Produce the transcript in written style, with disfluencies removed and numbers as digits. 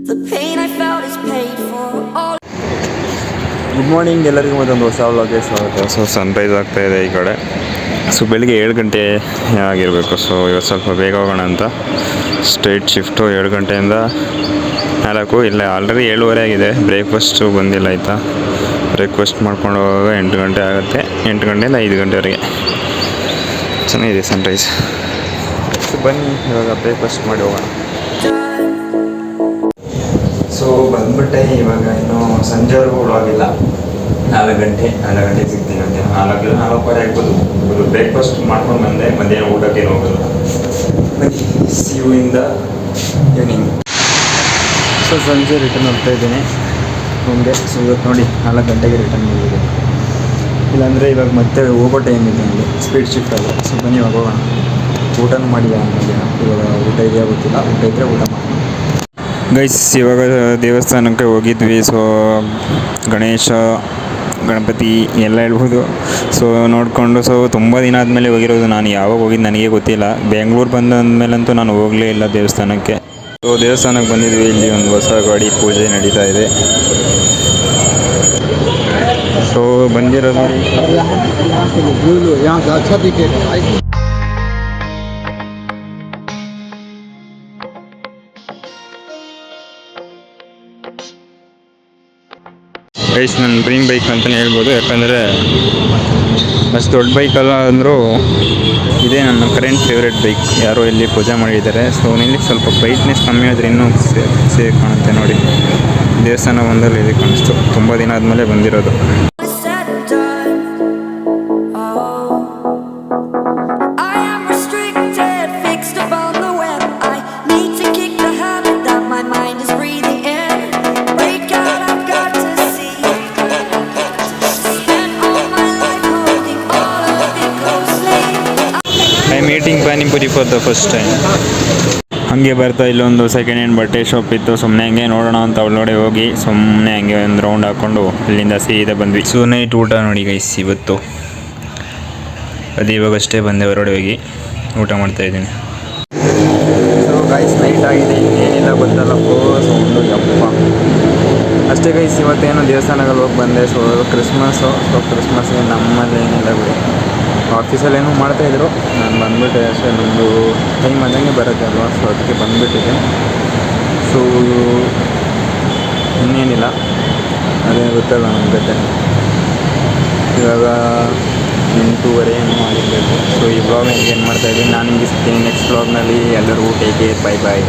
The pain I felt is paid for. All good morning, ಎಲ್ಲರಿಗೂ ಮತ್ತೊಂದು ಹೊಸ ವ್ಲಾಗ್ಗೆ ಸ್ವಾಗತ. ಸೊ ಸನ್ರೈಸ್ ಆಗ್ತಾಯಿದೆ ಈ ಕಡೆ. ಸೊ ಬೆಳಿಗ್ಗೆ 7 ಗಂಟೆ ಆಗಿರಬೇಕು. ಸೊ ಇವತ್ತು ಸ್ವಲ್ಪ ಬೇಗ ಹೋಗೋಣ ಅಂತ ಸ್ಟ್ರೈಟ್ ಶಿಫ್ಟು 7 ಗಂಟೆಯಿಂದ 4 ಇಲ್ಲ ಆಲ್ರೆಡಿ 7:30 ಆಗಿದೆ. ಬ್ರೇಕ್ಫಾಸ್ಟು ಬಂದಿಲ್ಲ ಆಯಿತಾ. ಬ್ರೇಕ್ಫಾಸ್ಟ್ ಮಾಡ್ಕೊಂಡು ಹೋಗುವಾಗ 8 ಗಂಟೆ ಆಗುತ್ತೆ. 8 ಗಂಟೆಯಿಂದ 5 ಗಂಟೆವರೆಗೆ ಚೆನ್ನಾಗಿದೆ ಸನ್ರೈಸ್. ಸೊ ಬನ್ನಿ ಇವಾಗ ಬ್ರೇಕ್ಫಾಸ್ಟ್ ಮಾಡಿ ಹೋಗೋಣ. ಸೊ ಬಂದ್ಬಿಟ್ಟೆ ಇವಾಗ ಇನ್ನೂ ಸಂಜೆವರೆಗೂ ವ್ಲಾಗಿಲ್ಲ. 4 ಗಂಟೆಗೆ ಸಿಗ್ತೀನಿ. ಮಧ್ಯಾಹ್ನ 4:40 ಆಗ್ಬೋದು. ಬ್ರೇಕ್ಫಾಸ್ಟ್ ಮಾಡ್ಕೊಂಡು ಬಂದೆ, ಮಧ್ಯಾಹ್ನ ಊಟಕ್ಕೆ ಹೋಗೋದು. See you in the evening. So ಸಂಜೆ ರಿಟರ್ನ್ ಹೋಗ್ತಾ ಇದ್ದೀನಿ ರೂಮ್ಗೆ. ಸೊ ಇವತ್ತು ನೋಡಿ 4 ಗಂಟೆಗೆ ರಿಟರ್ನ್ ಮಾಡಿದೆ. ಇಲ್ಲಾಂದರೆ ಇವಾಗ ಮತ್ತೆ ಹೋಗೋ ಟೈಮ್ ಇದೆ ನನಗೆ, ಸ್ಪೀಡ್ ಶಿಫ್ಟ್ ಅಲ್ಲ. ಸೊ ಬನ್ನಿ ಇವಾಗ ಹೋಗೋಣ. ಊಟನೂ ಮಾಡಿದೆ ಮಧ್ಯಾಹ್ನ. ಇವಾಗ ಊಟ ಇದೆಯಾ ಗೊತ್ತಿಲ್ಲ, ಊಟ ಇದ್ದರೆ ಊಟ ಮಾಡಿ. ಗೈಸ್ ಇವಾಗ ದೇವಸ್ಥಾನಕ್ಕೆ ಹೋಗಿದ್ವಿ. ಸೊ ಗಣಪತಿ ಎಲ್ಲ ಹೇಳ್ಬೋದು. ಸೊ ನೋಡಿಕೊಂಡು, ಸೊ ತುಂಬ ದಿನ ಆದಮೇಲೆ ಹೋಗಿರೋದು. ನಾನು ಯಾವಾಗ ಹೋಗಿದ್ದು ನನಗೆ ಗೊತ್ತಿಲ್ಲ. ಬೆಂಗಳೂರು ಬಂದಾದ್ಮೇಲಂತೂ ನಾನು ಹೋಗಲೇ ಇಲ್ಲ ದೇವಸ್ಥಾನಕ್ಕೆ. ಸೊ ದೇವಸ್ಥಾನಕ್ಕೆ ಬಂದಿದ್ವಿ. ಇಲ್ಲಿ ಒಂದು ಹೊಸ ಗಾಡಿ ಪೂಜೆ ನಡೀತಾ ಇದೆ. ಸೊ ಬಂದಿರೋದು ಗೈಸ್ ನನ್ನ ಡ್ರೀಮ್ ಬೈಕ್ ಅಂತಲೇ ಹೇಳ್ಬೋದು. ಯಾಕಂದರೆ ಅಷ್ಟು ದೊಡ್ಡ ಬೈಕಲ್ಲ ಅಂದರೂ ಇದೇ ನನ್ನ ಕರೆಂಟ್ ಫೇವ್ರೇಟ್ ಬೈಕ್. ಯಾರೋ ಇಲ್ಲಿ ಪೂಜೆ ಮಾಡಿದ್ದಾರೆ. ಸೊ ಇಲ್ಲಿ ಸ್ವಲ್ಪ ಬ್ರೈಟ್ನೆಸ್ ಕಮ್ಮಿ ಆದರೆ ಇನ್ನೂ ಸೇಫ್ ಕಾಣುತ್ತೆ ನೋಡಿ. ದೇವಸ್ಥಾನ ಒಂದಲ್ಲಿ ಇಲ್ಲಿ ಕಾಣಿಸ್ತು. ತುಂಬ ದಿನ ಆದಮೇಲೆ ಬಂದಿರೋದು. is said and done. Oh, I am restricted, fixed upon the web. I need to kick the habit that my mind is breathing in. Break out, I've got to see. Spent all my life holding all of it closely. I am eating panipuri for the first time. ಹಾಗೆ ಬರ್ತಾ ಇಲ್ಲೊಂದು second hand ಬಟ್ಟೆ shop ಇತ್ತು. ಸುಮ್ಮನೆ ಹಂಗೆ ನೋಡೋಣ ಅಂತ ಒಳಗಡೆ ಹೋಗಿ ಸುಮ್ಮನೆ ಹಂಗೆ ಒಂದು ರೌಂಡ್ ಹಾಕ್ಕೊಂಡು ಅಲ್ಲಿಂದ ಸೀದಾ ಬಂದ್ವಿ. ಸೊ ನೈಟ್ ಊಟ ನೋಡಿ ಗೈಸ್ ಇವತ್ತು. ಅದು ಇವಾಗಷ್ಟೇ ಬಂದೆ ಹೊರಗಡೆ ಹೋಗಿ ಊಟ ಮಾಡ್ತಾಯಿದ್ದೀನಿ. ಸೊ ಗೈಸ್ ನೈಟ್ ಆಗಿದೆ, ಏನಿಲ್ಲ ಗೊತ್ತಲ್ಲ. ಸೌಂಡು ಯಪ್ಪ ಅಷ್ಟೇ ಗೈಸ್. ಇವತ್ತೇನು ದೇವಸ್ಥಾನದಲ್ಲಿ ಹೋಗಿ ಬಂದೆ. So Christmas. ಸೊ ಕ್ರಿಸ್ಮಸ್ಗೆ ನಮ್ಮಲ್ಲಿ ಏನಿಲ್ಲ ಬಿಡಿ. ಆಫೀಸಲ್ಲೇನೋ ಮಾಡ್ತಾಯಿದ್ರು. ನಾನು ಬಂದುಬಿಟ್ಟೆ ಅಷ್ಟೇ. ನಮ್ಮದು ಟೈಮ್ ಆದಂಗೆ ಬರುತ್ತೆ ಅಲ್ವಾ. ಸೊ ಅದಕ್ಕೆ ಬಂದುಬಿಟ್ಟಿದೆ. ಸೊ ಇನ್ನೇನಿಲ್ಲ, ಅದೇ ಗೊತ್ತಲ್ಲ ನಮ್ಮ ಜೊತೆ. ಇವಾಗ 8:30 ಏನೋ ಆಗಿರಬೇಕು. ಸೊ ಈ ಬ್ಲಾಗ್ ಹೆಂಗೆ ಏನು ಮಾಡ್ತಾಯಿದ್ದೀನಿ. ನಾನು ಹಿಂಗೆ ಸಿಗ್ತೀನಿ ನೆಕ್ಸ್ಟ್ ಬ್ಲಾಗ್ನಲ್ಲಿ. ಎಲ್ಲರಿಗೂ ಟೇಕ್ ಕೇರ್, ಬೈ ಬಾಯ್.